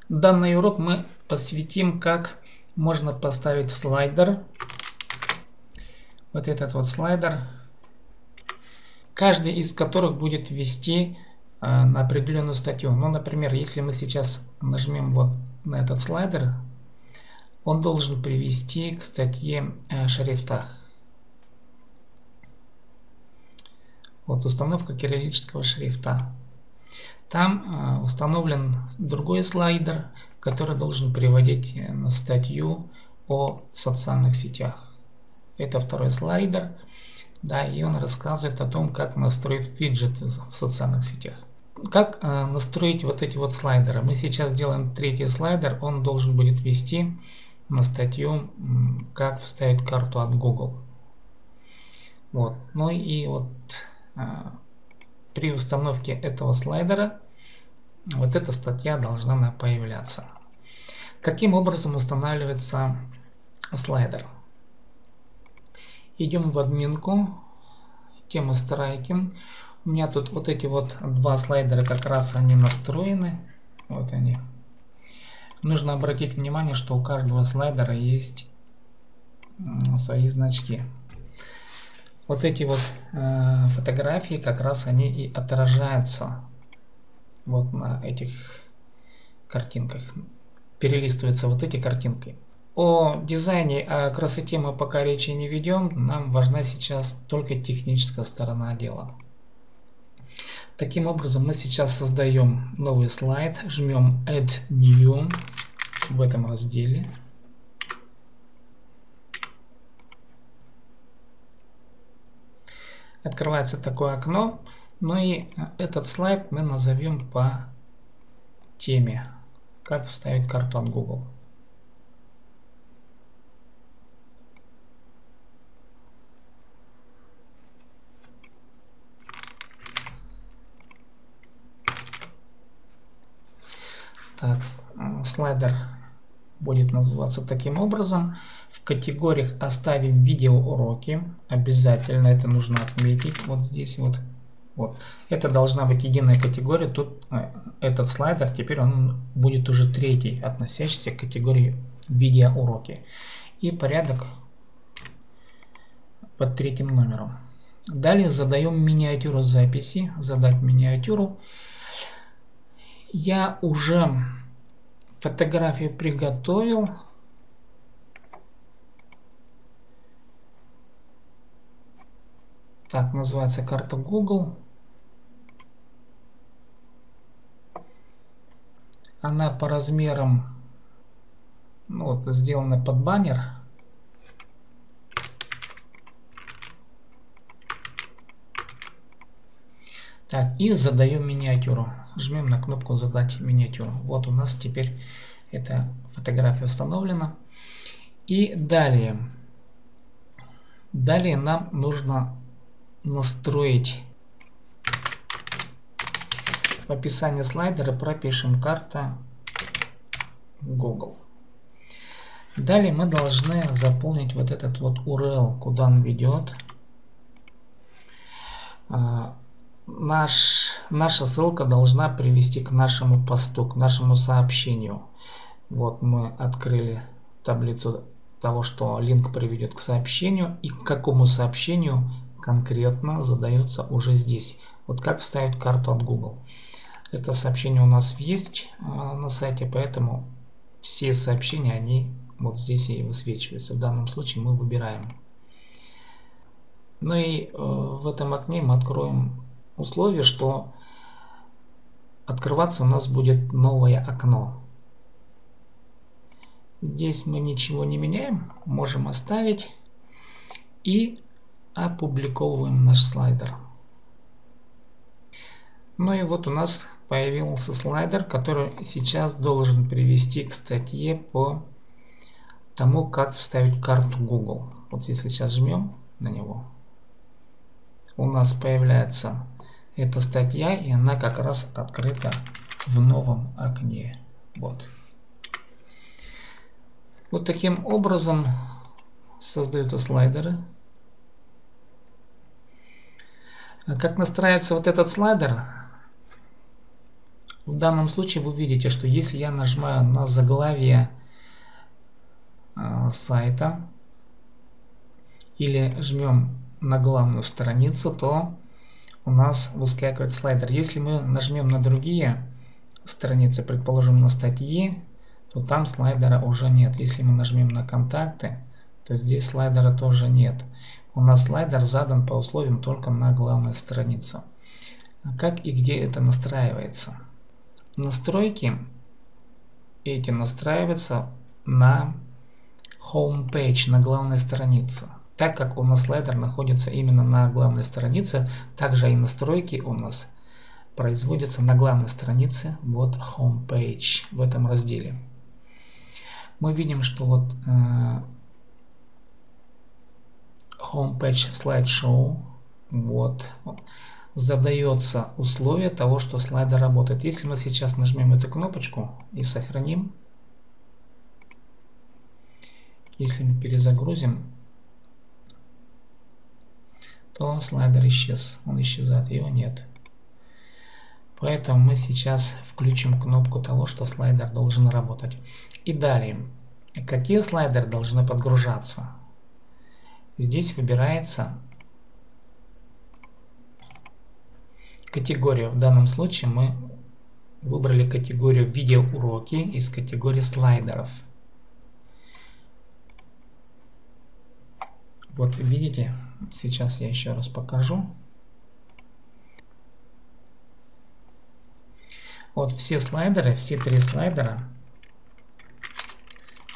Данный урок мы посвятим, как можно поставить слайдер. Вот этот вот слайдер, каждый из которых будет вести на определенную статью. Ну, например, если мы сейчас нажмем вот на этот слайдер, он должен привести к статье о шрифтах. Вот установка кириллического шрифта. Там установлен другой слайдер, который должен приводить на статью о социальных сетях. Это второй слайдер, да, и он рассказывает о том, как настроить виджеты в социальных сетях. Как настроить вот эти вот слайдеры? Мы сейчас делаем третий слайдер, он должен будет вести на статью, как вставить карту от Google. Вот. Ну и вот при установке этого слайдера вот эта статья должна появляться. Каким образом устанавливается слайдер? Идем в админку, тема страйкинг. У меня тут вот эти вот два слайдера как раз они настроены. Вот они. Нужно обратить внимание, что у каждого слайдера есть свои значки. Вот эти вот фотографии как раз они и отражаются вот на этих картинках. Перелистываются вот эти картинки. О дизайне, о красоте мы пока речи не ведем. Нам важна сейчас только техническая сторона дела. Таким образом, мы сейчас создаем новый слайд. Жмем Add New в этом разделе. Открывается такое окно. Ну и этот слайд мы назовем по теме. Как вставить карту от Google. Так, слайдер будет называться таким образом. В категориях оставим видеоуроки. Обязательно это нужно отметить. Вот здесь вот. Вот. Это должна быть единая категория. Тут этот слайдер теперь он будет уже третий, относящийся к категории видеоуроки. И порядок под третьим номером. Далее задаем миниатюру записи. Задать миниатюру. Я уже фотографию приготовил. Так, называется карта Google. Она по размерам, ну, вот, сделана под баннер. Так, и задаем миниатюру. Жмем на кнопку «Задать миниатюру». Вот у нас теперь эта фотография установлена. И далее нам нужно настроить. В описании слайдера пропишем карта Google. Далее мы должны заполнить вот этот вот URL, куда он ведет. Наша ссылка должна привести к нашему посту, к нашему сообщению. Вот мы открыли таблицу того, что линк приведет к сообщению, и к какому сообщению конкретно задается уже здесь. Вот как вставить карту от Google. Это сообщение у нас есть на сайте, поэтому все сообщения, они вот здесь и высвечиваются. В данном случае мы выбираем. Ну и в этом окне мы откроем условие, что открываться у нас будет новое окно. Здесь мы ничего не меняем, можем оставить и опубликовываем наш слайдер. Ну и вот у нас появился слайдер, который сейчас должен привести к статье по тому, как вставить карту Google. Вот если сейчас жмем на него, у нас появляется эта статья, и она как раз открыта в новом окне. Вот. Вот таким образом создаются слайдеры. Как настраивается вот этот слайдер? В данном случае вы видите, что если я нажимаю на заглавие сайта или жмем на главную страницу, то у нас выскакивает слайдер. Если мы нажмем на другие страницы, предположим, на статьи, то там слайдера уже нет. Если мы нажмем на контакты, то здесь слайдера тоже нет. У нас слайдер задан по условиям только на главной странице. Как и где это настраивается? Настройки эти настраиваются на Homepage, на главной странице. Так как у нас слайдер находится именно на главной странице, также и настройки у нас производятся на главной странице, вот Homepage, в этом разделе. Мы видим, что вот Homepage Slideshow, вот, задается условие того, что слайдер работает. Если мы сейчас нажмем эту кнопочку и сохраним, если мы перезагрузим, то слайдер исчез, он исчезает, его нет. Поэтому мы сейчас включим кнопку того, что слайдер должен работать. И далее, какие слайдеры должны подгружаться? Здесь выбирается категория. В данном случае мы выбрали категорию видеоуроки из категории слайдеров. Вот видите, сейчас я еще раз покажу. Вот все слайдеры, все три слайдера,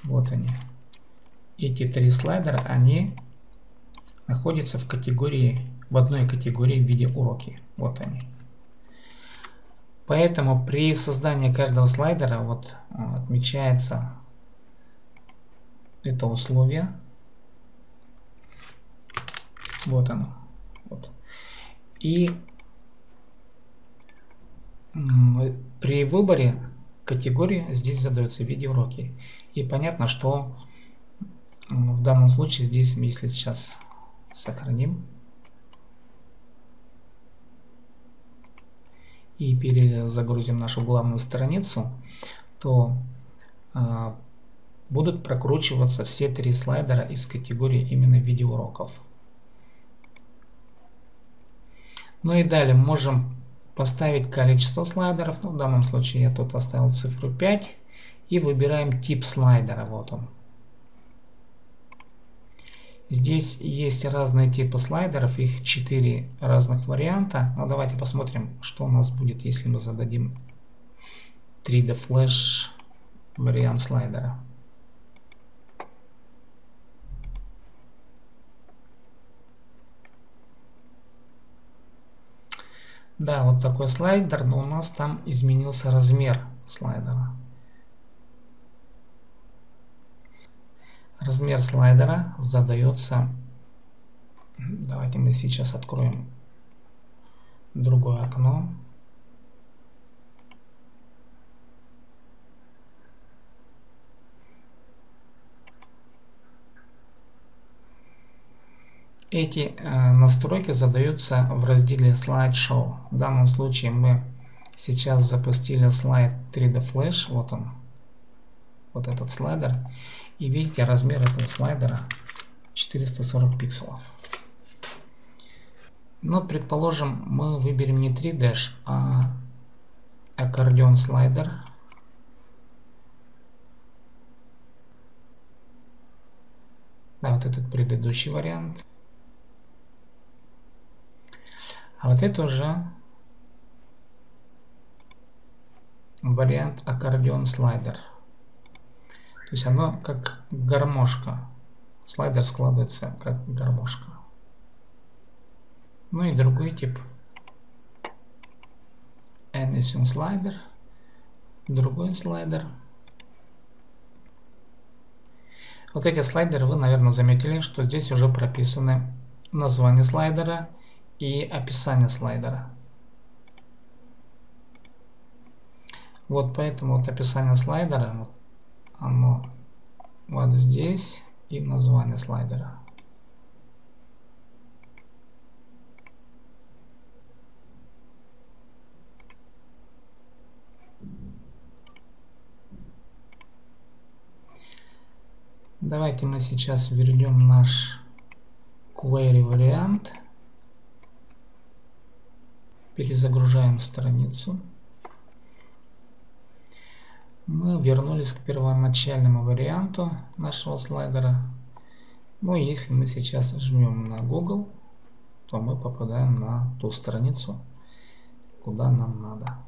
вот они. Эти три слайдера, они находятся в категории, в одной категории видеоуроки. Вот они. Поэтому при создании каждого слайдера вот отмечается это условие. Вот оно. Вот. И при выборе категории здесь задаются видеоуроки. И понятно, что в данном случае здесь, если сейчас сохраним и перезагрузим нашу главную страницу, то будут прокручиваться все три слайдера из категории именно видеоуроков. Ну и далее можем поставить количество слайдеров. Ну, в данном случае я тут оставил цифру 5. И выбираем тип слайдера. Вот он. Здесь есть разные типы слайдеров. Их 4 разных варианта. Но давайте посмотрим, что у нас будет, если мы зададим 3D Flash вариант слайдера. Да, вот такой слайдер, но у нас там изменился размер слайдера. Размер слайдера задается. Давайте мы сейчас откроем другое окно. Эти настройки задаются в разделе Slideshow. В данном случае мы сейчас запустили слайд 3D Flash. Вот он. Вот этот слайдер. И видите, размер этого слайдера 440 пикселов. Но, предположим, мы выберем не 3D, а аккордеон слайдер. Да, вот этот предыдущий вариант. А вот это уже вариант аккордеон слайдер. То есть оно как гармошка. Слайдер складывается как гармошка. Ну и другой тип. Anything слайдер. Другой слайдер. Вот эти слайдеры вы, наверное, заметили, что здесь уже прописаны название слайдера и описание слайдера. Вот поэтому вот описание слайдера, вот, оно вот здесь, и название слайдера. Давайте мы сейчас введем наш query вариант. Перезагружаем страницу. Мы вернулись к первоначальному варианту нашего слайдера. Ну и если мы сейчас жмем на Google, то мы попадаем на ту страницу, куда нам надо.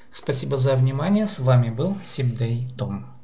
Спасибо за внимание. С вами был SIPday Tom.